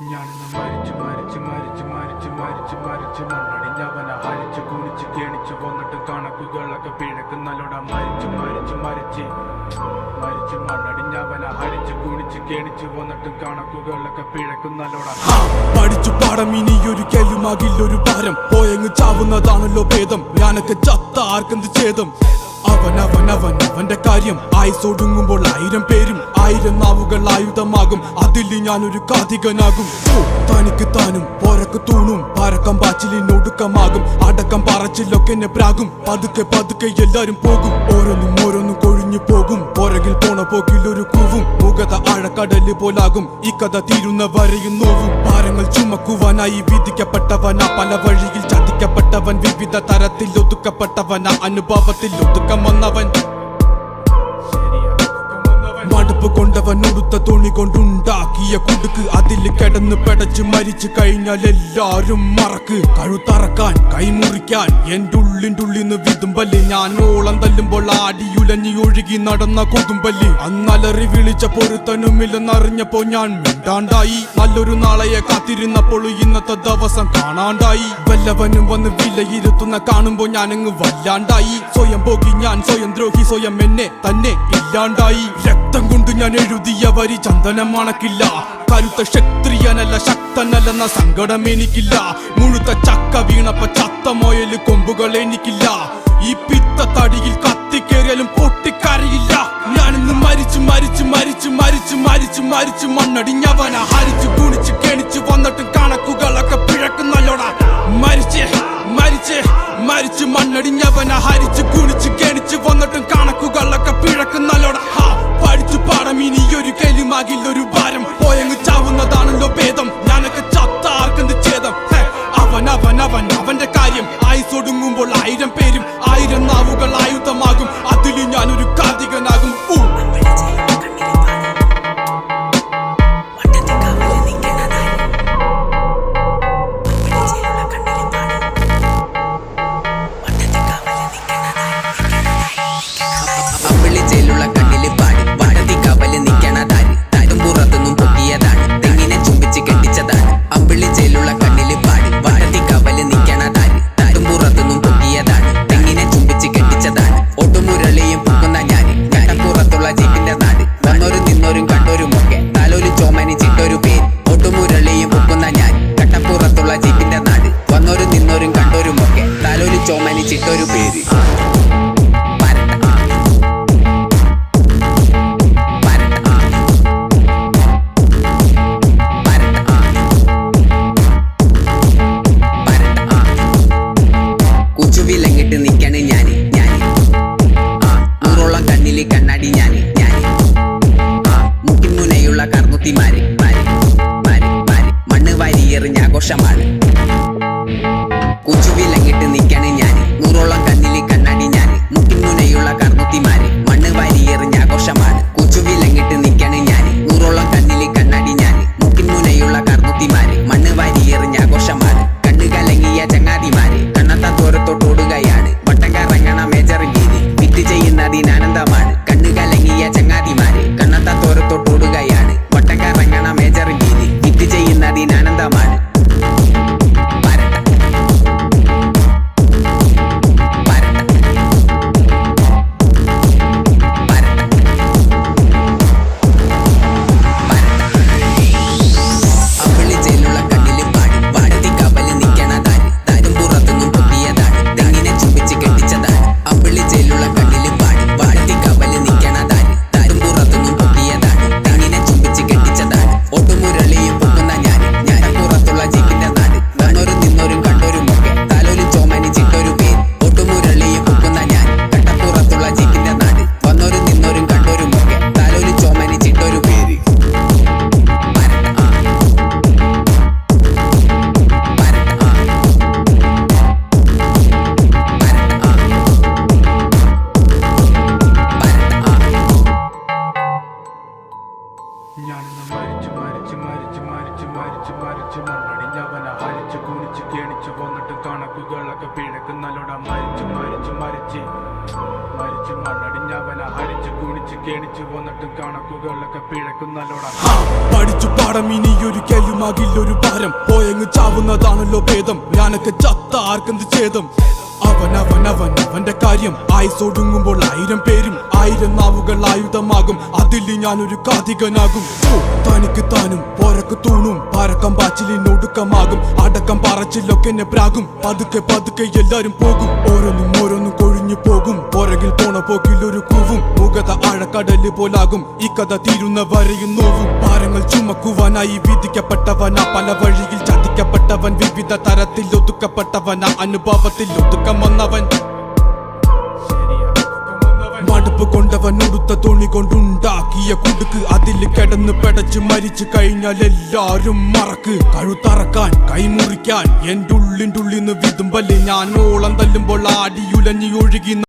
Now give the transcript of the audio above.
ഞാനിന്ന് മരിച്ചു മരിച്ചു മരിച്ചു മരിച്ചു മരിച്ചു മരിച്ചു മണ്ണടിഞ്ഞവന ഹരിച്ചു കുണിച്ച് കേണിച്ചു വന്നിട്ട് കണക്കുകളൊക്കെ പിഴക്കുന്നല്ലോട മരിച്ചു മരിച്ചു മരിച്ച് മരിച്ചു മണ്ണടിഞ്ഞവന ഹരിച്ചു കുണിച്ച് കേണിച്ചു വന്നിട്ട് കണക്കുകളൊക്കെ പിഴക്കുന്നല്ലോട. പഠിച്ചു പാടം ഇനിയൊരു കേലുമാകില്ലൊരു ഭാരം പോയങ്ങ് ചാവുന്നതാണല്ലോ ഭേദം. ഞാനൊക്കെ ചത്ത ആർക്കെന്ത് ഛേദം. അവന്റെ കാര്യം ആയുസൊടുങ്ങുമ്പോൾ 1000 പേരും 1000 നാവുകൾ ആയുധമാകും. അതിൽ ഞാനൊരു കാതികനാകും. തനിക്ക് താനും പോരക്ക് തൂണും പരക്കം പാച്ചിലിനൊടുക്കമാകും. അടക്കം പറച്ചിലൊക്കെ എന്നെ പ്രാകും. പതുക്കെ പതുക്കെ എല്ലാരും പോകും. ഓരോന്നും കൊഴിഞ്ഞു പോകും. പുറകിൽ പോണ പോക്കിൽ ഒരു കൂവും. മുഖത ആഴക്കടല് പോലാകും. ഈ കഥ തീരുന്ന വരെയും നോവും. ഭാരങ്ങൾ ചുമക്കുവാനായി വിധിക്കപ്പെട്ടവനാ. പല വഴിയിൽ ചതിക്കപ്പെട്ടവൻ. വിവിധ തരത്തിൽ ഒതുക്കപ്പെട്ടവനാ. അനുഭവത്തിൽ ഒതുക്കം വന്നവൻ. മടുപ്പ് കൊണ്ടവൻ ഉടുത്ത തുണി കൊണ്ടുണ്ടാക്കിയ കുടുക്ക്. അതിൽ കിടന്ന് പെടച്ച് മരിച്ചു കഴിഞ്ഞാൽ എല്ലാരും മറക്ക്. കഴുത്തറക്കാൻ കൈമുറിക്കാൻ എന്റെ ഉള്ളിൻ്റെ വിതുമ്പല്. ഞാൻ ഓളം തല്ലുമ്പോൾ ആടിയുലഞ്ഞി ഒഴുകി നടന്ന കൊതുമ്പല്. അന്നലറി വിളിച്ച പൊരുത്തനുമില്ലെന്നറിഞ്ഞപ്പോ ഞാൻ മിണ്ടാണ്ടായി. നല്ലൊരു നാളെയെ കാത്തിരുന്നപ്പോൾ ഇന്നത്തെ ദിവസം കാണാണ്ടായി. വല്ലവനും വന്ന് വിലയിരുത്തുന്ന കാണുമ്പോ ഞാനങ്ങ് വല്ലാണ്ടായി. സ്വയം പോകി ഞാൻ സ്വയം ദ്രോഹി. സ്വയം എന്നെ തന്നെ ഇല്ലാണ്ടായി. രക്തം കൊണ്ട് ഞാൻ എഴുതിയ വരി ചന്ദനം മണക്കില്ല. കരുത്ത ക്ഷത്രിയനല്ല ശക്തനല്ലെന്ന സങ്കടം എനിക്കില്ല. മുഴുത്ത ചക്ക വീണപ്പ ചത്ത മൊയല് കൊമ്പുകൾ എനിക്കില്ല. ഈ പിത്ത തടിയിൽ കത്തിക്കേറിയാലും പൊട്ടിക്കരയില്ല. ഞാനിന്ന് മരിച്ചു മരിച്ചു മരിച്ചു മരിച്ചു മരിച്ചു മരിച്ചു മണ്ണടിഞ്ഞവന ഹരിച്ചു കുണിച്ച് കെണിച്ചു വന്നിട്ടും കണക്കുകളൊക്കെ പിഴക്കുന്നല്ലോടാ. മരിച്ച് മരിച്ച് മരിച്ചു മണ്ണടിഞ്ഞവന ഹരിച്ചു കുണിച്ച് കെണിച്ചു വന്നിട്ടും കണക്കുകളൊക്കെ പിഴക്കുന്നല്ലോടാ. പഠിച്ചു പാടം ഇനിയൊരു കേലുമാകില്ലൊരു ഭാരം പോയങ്ങ് ചാവുന്നതാണല്ലോ ഭേദം. ഞാനൊക്കെ ചത്ത ആർക്കെന്ത് ഛേദം. അവന്റെ കാര്യം ആയുസൊടുങ്ങുമ്പോൾ 1000 പേരും 1000 നാവുകൾ ആയുധമാകും. അതിൽ ഞാനൊരു കാതികനാകും. അമ്പിളിച്ചേലുള്ള കണ്ണില് പാടി വടതി കവല് നിക്കണതാര്. തരും പുറത്തുനിന്നും പൊക്കിയതാണ്. തെങ്ങിനെ ചുംബിച്ച് കെട്ടിച്ചതാണ്. അമ്പിളിച്ചേലുള്ള കണ്ണില് പാടി വടതി കവല് നിക്കണതാര്. തരും പുറത്തുനിന്നും പൊക്കിയതാണ്. തെങ്ങിനെ ചുംബിച്ച് കെട്ടിച്ചതാണ്. ഒട്ടുമുരളിയും പൊക്കുന്ന ഞാന്. കടപ്പുറത്തുള്ള ജീപ്പിന്റെ നാട്. വന്നോരും നിന്നോരും കണ്ടോരുമൊക്കെ തലോലി ചോമനി ചിട്ടൊരു പേര്. ഒട്ടുമുരളിയും പൊക്കുന്ന ഞാൻ. കട്ടപ്പുറത്തുള്ള ജീപ്പിന്റെ നാട്. വന്നോരും നിന്നോരും കണ്ടോരുമൊക്കെ തലോലി ചോമനി ചിട്ടൊരു പേര്. കുച്ചുവിലങ്ങിട്ട് നിക്കണ് ഞാന്. നൂറോളം കണ്ണില് കണ്ണാടി ഞാന്. മുക്കിൻമുനയുള്ള കർന്നുത്തിമാര്. മണ്ണ് വാരി എറിഞ്ഞ ആഘോഷമാണ്. കുച്ചുവിലങ്ങിട്ട് നിക്കണ് ഞാന്. നൂറോളം കണ്ണില് കണ്ണാടി ഞാന്. മുക്കിൻമുനയുള്ള കർന്നുത്തിമാര്. മണ്ണ് വാരി എറിഞ്ഞ ആഘോഷമാണ്. കുച്ചുവിലങ്ങിട്ട് നിക്കണ് ഞാന്. നൂറോളം കണ്ണില് കണ്ണാടി ഞാന്. മുക്കിൻമുനയുള്ള കർന്നുത്തിമാര്. മണ്ണ് വാരി എറിഞ്ഞ ആഘോഷമാണ്. കണ്ണു കലങ്ങിയ ചങ്ങാതിമാര്. കണ്ണത്ത തോരത്തോട്ടോടുകയാണ്. വട്ടം കറങ്ങണ മേജർ ഗീതി. വിറ്റ് ചെയ്യുന്നതിനാനന്ദമാണ്. കണ്ണു കലങ്ങിയ ചങ്ങാതിമാര്. കണ്ണത്ത തോരത്തോട്ടോടുകയാണ്. വട്ടം കറങ്ങണ മേജർ ഗീതി. വിറ്റ് ചെയ്യുന്നതിനാനന്ദമാണ്. ഹരിച്ചു കുണിച്ച് കേണിച്ചു വന്നിട്ട് കണക്കുകളൊക്കെ പിഴക്കുന്നല്ലോടാ. പഠിച്ചു പാടം ഇനിയൊരിക്കലുമാകില്ലൊരു ഭാരം പോയങ്ങ് ചാവുന്നതാണല്ലോ ഭേദം ഞാനൊക്കെ ചത്ത ആർക്കെന്ത് ഛേദം അവന്റെ കാര്യം ആയുസൊടുങ്ങുമ്പോൾ 1000 പേരും 1000 നാവുകൾ ആയുധമാകും അതിൽ ഞാനൊരു കാതികനാകും തനിക്ക് താനും പോരക്ക് തൂണും പരക്കം പാച്ചിലിനൊടുക്കമാകും അടക്കം പറച്ചിലൊക്കെ എന്നെ പ്രാകും പതുക്കെ പതുക്കെ എല്ലാരും പോകും ഓരോന്നും കൊഴിഞ്ഞു പോകും പുറകിൽ പോണ പോക്കിൽ ഒരു കൂവും മുഖത ആഴക്കടല് പോലാകും ഈ കഥ തീരുന്ന വരെയും നോവും ഭാരങ്ങൾ ചുമക്കുവാനായി വിധിക്കപ്പെട്ടവനാ പല വഴിയിൽ ചതിക്കപ്പെട്ടവൻ വിവിധ തരത്തിൽ ഒതുക്കപ്പെട്ടവനാ അനുഭവത്തിൽ ഒതുക്കം വന്നവൻ മടുപ്പ് കൊണ്ടവൻ ഉടുത്ത തുണി കൊണ്ടുണ്ടാക്കിയ കുടുക്ക് അതിൽ കിടന്ന് പെടച്ച് മരിച്ചു കഴിഞ്ഞാൽ എല്ലാരും മറക്ക് കഴുത്തറക്കാൻ കൈമുറിക്കാൻ എന്റെ ഉള്ളിൻ്റെ ഉള്ളിന്ന് വിതുമ്പല് ഞാൻ ഓളം തല്ലുമ്പോൾ ആടിയുലഞ്ഞി ഒഴുകി